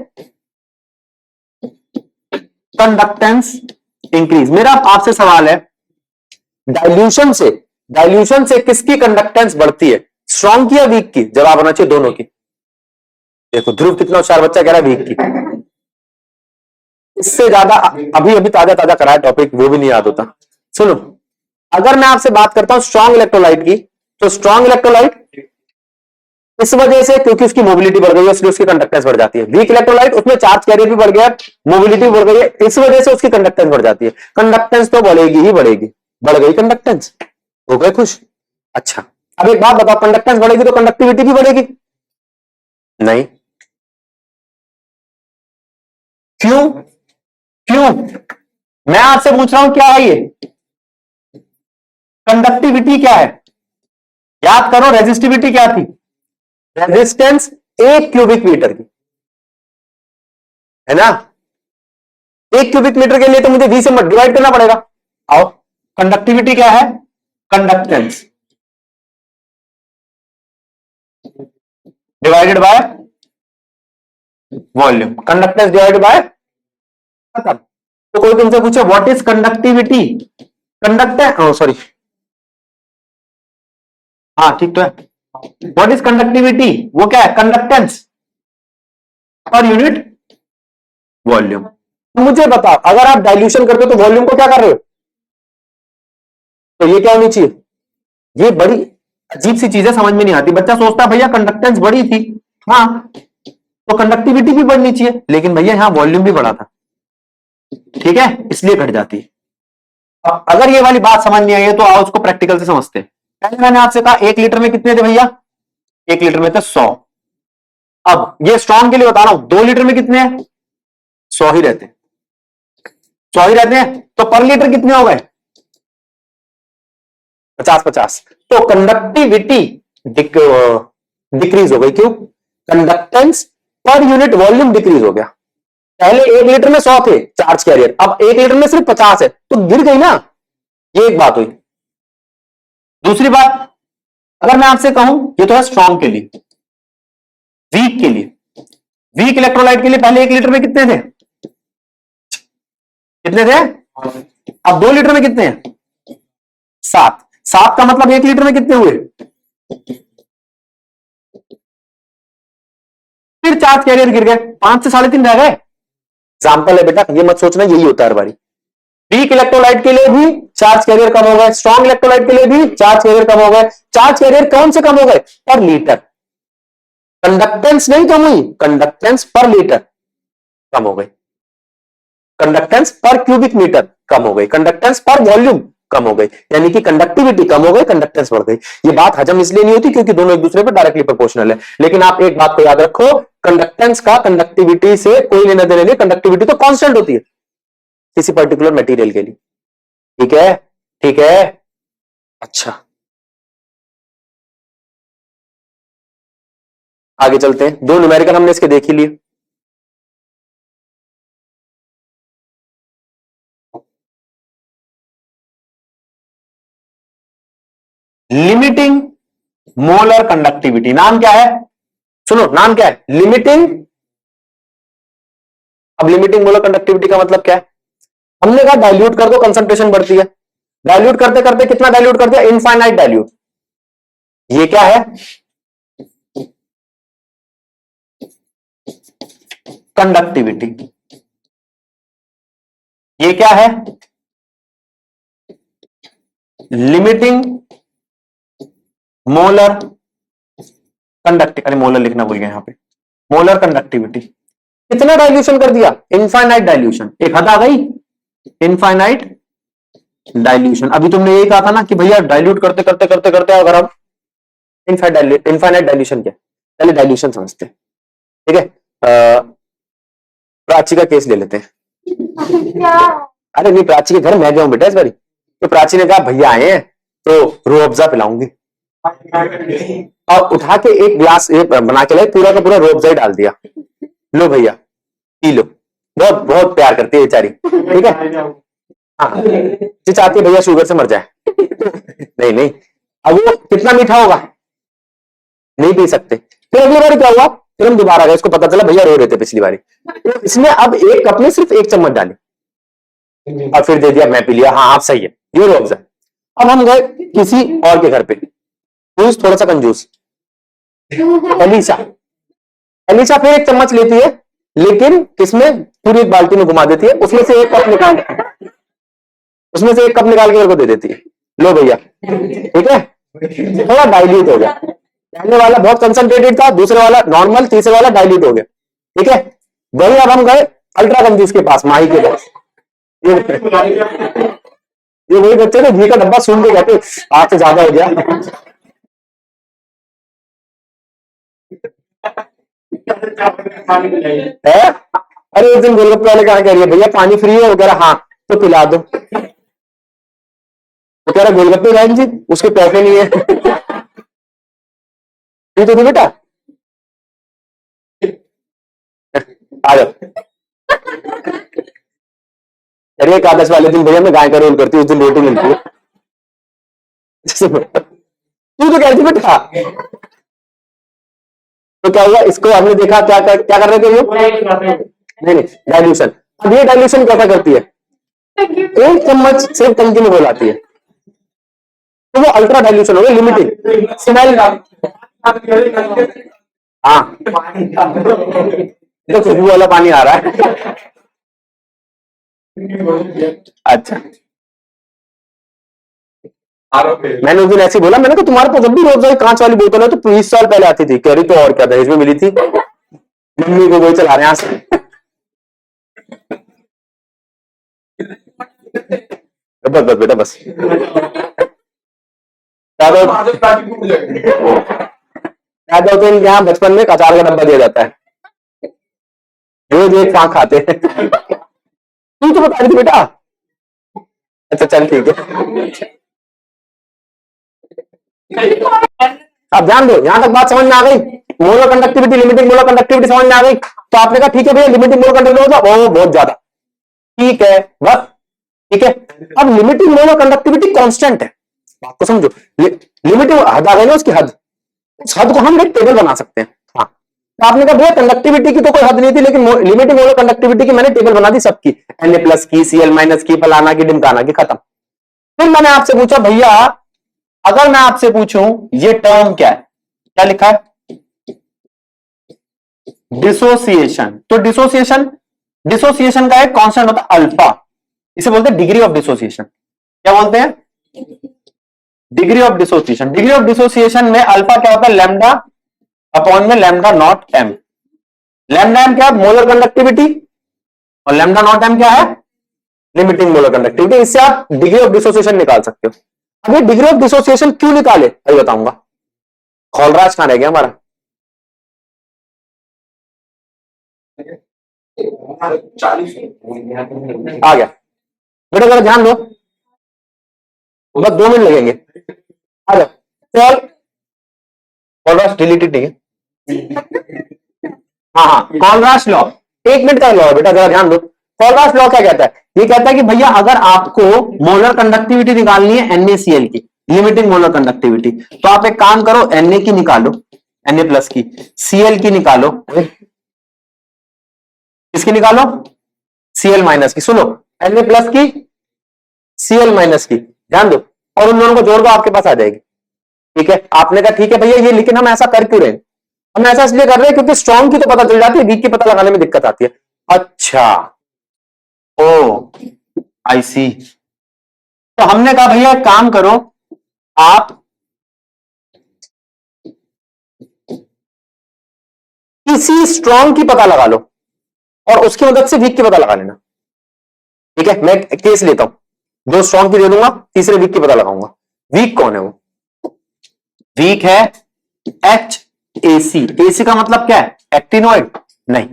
कंडक्टेंस इंक्रीज। मेरा आपसे सवाल है, डाइल्यूशन से किसकी कंडक्टेंस बढ़ती है? स्ट्रॉन्ग की या वीक की? जवाब होना चाहिए दोनों की। देखो ध्रुव कितना होशियार बच्चा, कह रहा है वीक की। इससे ज्यादा अभी अभी ताजा ताजा करा है टॉपिक, वो भी नहीं याद होता। सुनो, अगर मैं आपसे बात करता हूं स्ट्रॉन्ग इलेक्ट्रोलाइट की, तो स्ट्रॉन्ग इलेक्ट्रोलाइट इस वजह से, क्योंकि उसकी मोबिलिटी बढ़ गई है, इसलिए उसकी कंडक्टेंस बढ़ जाती है। वीक इलेक्ट्रोलाइट, उसमें चार्ज कैरियर भी बढ़ गया, मोबिलिटी भी बढ़ गई है, इस वजह से उसकी कंडक्टेंस बढ़ जाती है। कंडक्टेंस तो बढ़ेगी ही बढ़ेगी, बढ़ गई कंडक्टेंस, हो गए खुश। अच्छा, अब एक बात बताओ, कंडक्टेंस बढ़ेगी तो कंडक्टिविटी भी बढ़ेगी? नहीं। क्यों? क्यों? मैं आपसे पूछ रहा हूं क्या है ये? कंडक्टिविटी क्या है? याद करो, रेजिस्टिविटी क्या थी? रेजिस्टेंस 1 क्यूबिक मीटर की, है ना? 1 क्यूबिक मीटर के लिए तो मुझे V से डिवाइड करना पड़ेगा। आओ, कंडक्टिविटी क्या है? Conductance divided by volume, conductance divided by, खत्म। तो कोई तुमसे पूछे what is conductivity? Conductance, sorry, हाँ ठीक तो है। What is conductivity? वो क्या है? Conductance per unit volume. मुझे बताओ, अगर आप डाइल्यूशन करते हो तो वॉल्यूम को क्या कर रहे हो? तो ये क्या होनी चाहिए? ये बड़ी अजीब सी चीजें समझ में नहीं आती। बच्चा सोचता है भैया कंडक्टेंस बड़ी थी, हाँ तो कंडक्टिविटी भी बढ़नी चाहिए, लेकिन भैया यहां वॉल्यूम भी बढ़ा था, ठीक है, इसलिए घट जाती है। अब अगर ये वाली बात समझ नहीं आई है तो आओ उसको प्रैक्टिकल से समझते हैं। पहले मैंने आपसे कहा 1 लीटर में कितने थे भैया? 1 लीटर में थे 100। अब ये स्ट्रॉन्ग के लिए बता रहा हूं, 2 लीटर में कितने हैं? 100 ही रहते हैं, 100 ही रहते हैं। तो पर लीटर कितने हो गए? 50-50। तो कंडक्टिविटी डिक्रीज हो गई। क्यों? Conductance per unit volume decrease हो गया। पहले 1 लीटर में 100 थे चार्ज कैरियर, अब 1 लीटर में सिर्फ 50 है, तो गिर गई ना। ये एक बात हुई। दूसरी बात, अगर मैं आपसे कहूं, ये तो है स्ट्रॉन्ग के लिए, वीक के लिए, वीक इलेक्ट्रोलाइट के लिए पहले 1 लीटर में कितने थे? कितने थे? अब 2 लीटर में कितने हैं? 7। 7 का मतलब 1 लीटर में कितने हुए? फिर चार्ज कैरियर गिर गए, 5 से 3.5 रह गए। एग्जाम्पल है बेटा, ये मत सोचना यही होता है हर बारी। वीक इलेक्ट्रोलाइट के लिए भी चार्ज कैरियर कम हो गए, स्ट्रॉन्ग इलेक्ट्रोलाइट के लिए भी चार्ज कैरियर कम हो गए। चार्ज कैरियर कौन से कम हो गए? पर लीटर। कंडक्टेंस नहीं कम हुई, कंडक्टेंस पर लीटर कम हो गई, कंडक्टेंस पर क्यूबिक मीटर कम हो गई, कंडक्टेंस पर वॉल्यूम कम हो गई, यानी कि कंडक्टिविटी कम हो गई, कंडक्टेंस बढ़ गई। ये बात हजम इसलिए नहीं होती क्योंकि दोनों एक दूसरे पर डायरेक्टली प्रोपोर्शनल है। लेकिन आप एक बात को याद रखो, कंडक्टेंस का कंडक्टिविटी से कोई लेना देना नहीं, कंडक्टिविटी तो कांस्टेंट होती है किसी पर्टिकुलर मटेरियल के लिए। ठीक है? ठीक है। अच्छा, आगे चलते हैं। 2 न्यूमेरिकल हमने इसके देख ही लिए। लिमिटिंग मोलर कंडक्टिविटी, नाम क्या है? सुनो, नाम क्या है? लिमिटिंग। अब लिमिटिंग मोलर कंडक्टिविटी का मतलब क्या है? हमने कहा डाइल्यूट कर दो कंसंट्रेशन बढ़ती है। डाइल्यूट करते करते कितना डाइल्यूट कर दिया? Infinite dilute. ये क्या है? कंडक्टिविटी। ये क्या है? Limiting molar conductivity. अरे मोलर लिखना भूल गया यहां पे, मोलर कंडक्टिविटी। कितना डाइल्यूशन कर दिया? Infinite dilution. एक हद आ गई, इनफाइनाइट डाइल्यूशन। अभी तुमने यही कहा था ना कि भैया डाइल्यूट करते करते करते करते अगर हम इनफाइनाइट डाइल्यूशन क्या? पहले डाइल्यूशन समझते हैं, ठीक है? प्राची का केस ले लेते हैं। अरे नहीं, प्राची के घर मैं गया हूं बेटा इस बारी, तो प्राची ने कहा भैया आए हैं तो रूह अफ़ज़ा पिलाऊंगी, और उठा के एक ग्लास बना के लाई, पूरा का पूरा रूह अफ़ज़ा डाल दिया, लो भैया पी लो। बहुत बहुत प्यार करती है बेचारी, ठीक है? हाँ, जो चाहती है भैया शुगर से मर जाए। नहीं नहीं, अब वो कितना मीठा होगा? नहीं पी सकते। फिर अगली बार क्या हुआ? फिर हम दोबारा गए, इसको पता चला भैया रो रहे थे पिछली बारी, तो इसने अब एक कप में सिर्फ 1 चम्मच डाली और फिर दे दिया, मैं पी लिया। हाँ आप सही है, ये रो अफ़ज़ा। अब हम गए किसी और के घर पे, थोड़ा सा कंजूस, एलिशा। एलिशा फिर 1 चम्मच लेती है, लेकिन किसमें? पूरी 1 बाल्टी में घुमा देती है, उसमें से 1 कप निकाल, उसमें से 1 कप निकाल के मेरे को दे देती है, लो भैया, ठीक है? थोड़ा डाइल्यूट हो गया, पहले वाला बहुत कंसंट्रेटेड था, दूसरे वाला नॉर्मल, तीसरे वाला डाइल्यूट हो गया। ठीक है, वही अब हम गए अल्ट्रा कंफ्यूज के पास, माही के पास। ये वही बच्चे ना घी का डब्बा सुन के कहते आज से ज्यादा हो गया। है? अरे उस दिन गोलगप्पे वाले कहा कह रही है भैया पानी फ्री है, वो कह रहा हाँ तो पिला दो। तो कह रहा गोलगप्पे लाइन जी, उसके पैसे नहीं है। ये तो थी बेटा, आ जाओ। अरे एकादश वाले दिन भैया मैं गाय का रोल करती हूँ, उस दिन रोटी मिलती है। तू तो कहती बेटा। तो क्या हुआ, इसको हमने देखा क्या क्या कर रहे थे वो, नहीं डाइल्यूशन। अब ये डाइल्यूशन कैसा करती है, एक चम्मच सिर्फ टंकी में घोलाती है, तो वो अल्ट्रा डाइल्यूशन हो गया, लिमिटिंग स्मेल। हाँ तो खुशबू वाला पानी आ रहा है। अच्छा मैंने उस दिन ऐसे बोला, मैंने कहा तुम्हारे पास जब भी रोज कांच वाली बोतल है तो 20 साल पहले आती थी। कह रही तो और क्या दहेज में मिली थी, मम्मी को वही चला रहे हैं से। बस बस बेटा बस, ज्यादा तो यहाँ बचपन में अचार का डब्बा दिया जाता है, रोज एक सांख खाते हैं। तू तो बता रही थी बेटा। अच्छा चल ठीक है, अब ध्यान दो, यहां तक बात समझ में आ गई। Mono conductivity, limiting mono conductivity समझ में आ गई। तो आपने कहा ठीक है भैया लिमिटिंग मोनो कंडक्टिविटी होगा ओ बहुत ज्यादा, ठीक है बस ठीक है। अब लिमिटिंग मोनो कंडक्टिविटी कांस्टेंट है, बात को समझो। लिमिटिंग हद आ गई ना उसकी हद, उस हद को हम एक टेबल बना सकते हैं। हाँ तो आपने कहा भैया कंडक्टिविटी की तो कोई हद नहीं थी, लेकिन लिमिटिंग मोनो कंडक्टिविटी की मैंने टेबल बना दी सबकी, Na+ की, Cl- की, फलाना की, ढिमकाना की, खत्म। फिर मैंने आपसे पूछा भैया अगर मैं आपसे पूछूं ये टर्म क्या है, क्या लिखा है, डिसोसिएशन। तो डिसोसिएशन का एक कांस्टेंट होता है अल्फा, इसे बोलते हैं डिग्री ऑफ डिसोसिएशन। क्या बोलते हैं, degree of dissociation. Degree of dissociation में अल्फा क्या होता है, लैम्डा अपॉन में lambda not M. Lambda M क्या है, मोलर कंडक्टिविटी, और लैम्डा नॉट एम क्या है, लिमिटिंग मोलर कंडक्टिविटी। इससे आप डिग्री ऑफ डिसोसिएशन निकाल सकते हो। अब ये डिग्री ऑफ डिसोसिएशन क्यों निकाले अभी बताऊंगा। खोलराज कहां रह गया हमारा, आ गया बेटा, जरा ध्यान दो, बस 2 मिनट लगेंगे, आ जाओ। चल खोलराज डिलीटेड नहीं है, हाँ हाँ खोलराज लॉ, 1 मिनट का लॉ है बेटा, जरा ध्यान दो। खोलराज लॉ क्या कहता है, ये कहता है कि भैया अगर आपको मोलर कंडक्टिविटी निकालनी है NaCl की, लिमिटिंग मोलर कंडक्टिविटी, तो आप एक काम करो Na की निकालो, Na+ की, Cl की निकालो, किसकी निकालो, Cl- की। सुनो Na+ की, Cl- की, ध्यान दो, और उन दोनों को जोड़ दो, आपके पास आ जाएगी। ठीक है, आपने कहा ठीक है भैया ये, लेकिन हम ऐसा कर क्यों रहे हैं, हम ऐसा इसलिए कर रहे हैं क्योंकि स्ट्रॉन्ग की तो पता चल जाती है, वीक की पता लगाने में दिक्कत आती है। अच्छा ओ आई सी, तो हमने कहा भैया एक काम करो, आप किसी स्ट्रॉन्ग की पता लगा लो और उसकी मदद से वीक की पता लगा लेना। ठीक है, मैं केस लेता हूं, 2 स्ट्रॉन्ग की दे दूंगा, तीसरे वीक की पता लगाऊंगा। वीक कौन है, वो वीक है HAC। का मतलब क्या है, एक्टिनोइड नहीं,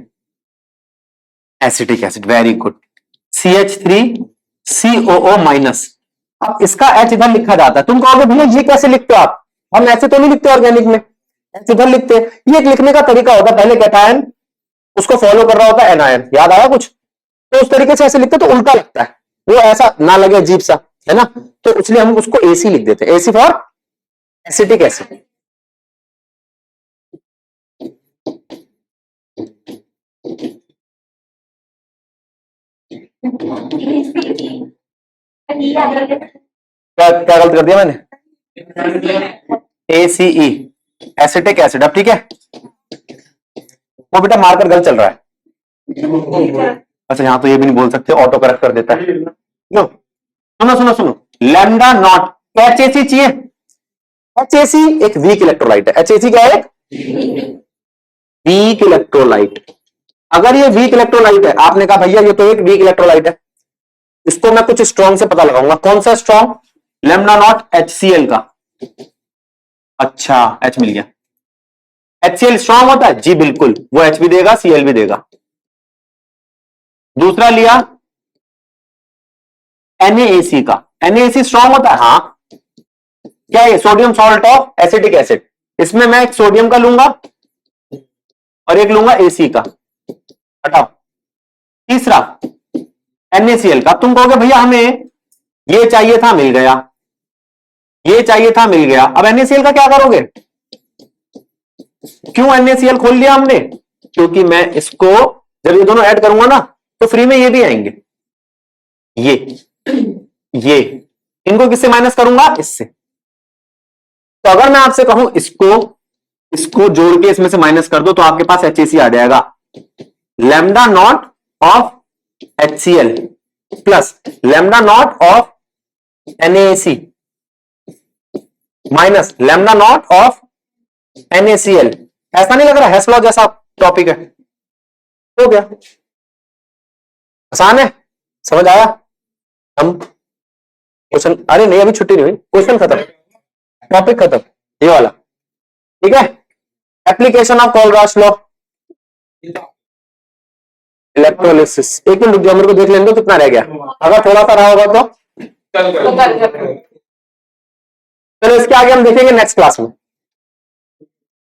acetic acid, very good, CH3COO-। अब इसका H इधर लिखा जाता है, तुम कहोगे भैया ये कैसे लिखते हो आप, हम ऐसे तो नहीं लिखते ऑर्गेनिक में, ऐसे इधर लिखते हैं। ये एक लिखने का तरीका होता है, पहले कैटायन उसको फॉलो कर रहा होता है एनायन, याद आया कुछ, तो उस तरीके से ऐसे लिखते तो उल्टा लगता है, वो ऐसा ना लगे अजीब सा, है ना, तो इसलिए हम उसको AC लिख देते हैं, AC फॉर एसिटिक एसिड। क्या क्या गलत कर दिया मैंने, ACE एसिटिक एसिड। अब ठीक है, वो बेटा मार्कर गलत चल रहा है, अच्छा यहां तो ये भी नहीं बोल सकते, ऑटो करेक्ट कर देता है। लो सुनो सुनो सुनो, लैम्डा नॉट HAC चाहिए, HAC एक वीक इलेक्ट्रोलाइट है। HAC क्या है? Weak electrolyte. अगर ये वीक इलेक्ट्रोलाइट है, आपने कहा भैया ये तो एक वीक इलेक्ट्रोलाइट है, इसको मैं कुछ स्ट्रॉन्ग से पता लगाऊंगा। कौन सा स्ट्रॉन्ग? लैम्डा नॉट HCl का। अच्छा, H मिल गया। HCl स्ट्रॉन्ग होता है जी, बिल्कुल, वो H भी देगा, Cl भी देगा। दूसरा लिया NaAC का। NaAC स्ट्रॉन्ग होता है, हाँ। क्या है? Sodium salt of acetic acid. इसमें मैं एक सोडियम का लूंगा और एक लूंगा AC का। हटाओ। तीसरा NaCl का। तुम कहोगे भैया हमें ये चाहिए था, मिल गया, ये चाहिए था, मिल गया। अब NaCl का क्या करोगे? क्यों NaCl खोल लिया हमने? क्योंकि मैं इसको जब ये दोनों ऐड करूंगा ना तो फ्री में ये भी आएंगे। ये इनको किससे माइनस करूंगा? इससे। तो अगर मैं आपसे कहूं इसको जोड़ के इसमें से माइनस कर दो तो आपके पास HAC आ जाएगा। Lambda naught of HCl plus lambda naught of NaAC minus lambda naught of NaCl। ऐसा नहीं लग रहा हेस लॉ जैसा टॉपिक है? हो गया, आसान है, समझ आया? हम क्वेश्चन, अरे नहीं अभी छुट्टी नहीं हुई, क्वेश्चन खत्म, टॉपिक खत्म, ये वाला। ठीक है, एप्लीकेशन ऑफ कोलराश लॉ, इलेक्ट्रोलिसिस। एक मिनट रुक जाओ, मेरे को देख लेने दो कितना रह गया। अगर थोड़ा सा रहा होगा तो चलो इसके आगे हम देखेंगे नेक्स्ट क्लास में।